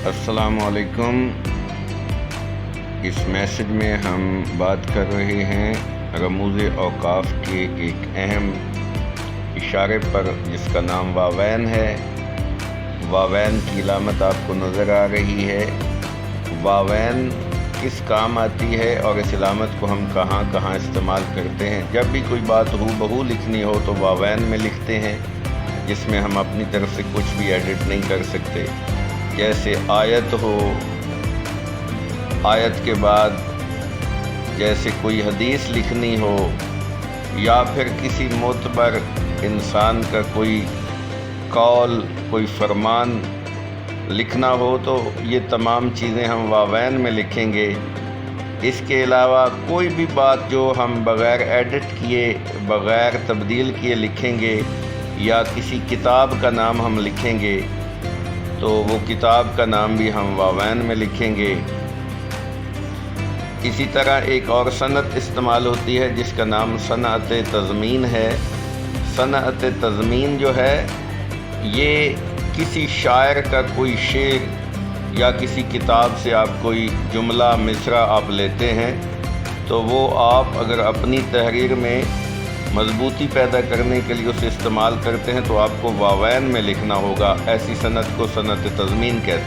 السلام علیکم۔ اس میسج میں ہم بات کر رہے ہیں رموز اوقاف کے ایک اہم اشارے پر جس کا نام واوین ہے۔ واوین کی علامت آپ کو نظر آ رہی ہے۔ واوین کس کام آتی ہے اور اس علامت کو ہم کہاں کہاں استعمال کرتے ہیں؟ جب بھی کوئی بات ہو بہو لکھنی ہو تو واوین میں لکھتے ہیں، جس میں ہم اپنی طرف سے کچھ بھی ایڈٹ نہیں کر سکتے۔ جیسے آیت ہو، آیت کے بعد جیسے کوئی حدیث لکھنی ہو یا پھر کسی معتبر انسان کا کوئی قول، کوئی فرمان لکھنا ہو تو یہ تمام چیزیں ہم واوین میں لکھیں گے۔ اس کے علاوہ کوئی بھی بات جو ہم بغیر ایڈٹ کیے، بغیر تبدیل کیے لکھیں گے یا کسی کتاب کا نام ہم لکھیں گے تو وہ کتاب کا نام بھی ہم واوین میں لکھیں گے۔ اسی طرح ایک اور صنعت استعمال ہوتی ہے جس کا نام صنعت تضمین ہے۔ صنعت تضمین جو ہے یہ کسی شاعر کا کوئی شعر یا کسی کتاب سے آپ کوئی جملہ مصرع آپ لیتے ہیں تو وہ آپ اگر اپنی تحریر میں مضبوطی پیدا کرنے کے لیے اسے استعمال کرتے ہیں تو آپ کو واوین میں لکھنا ہوگا۔ ایسی صنعت کو صنعت تضمین کہتے ہیں۔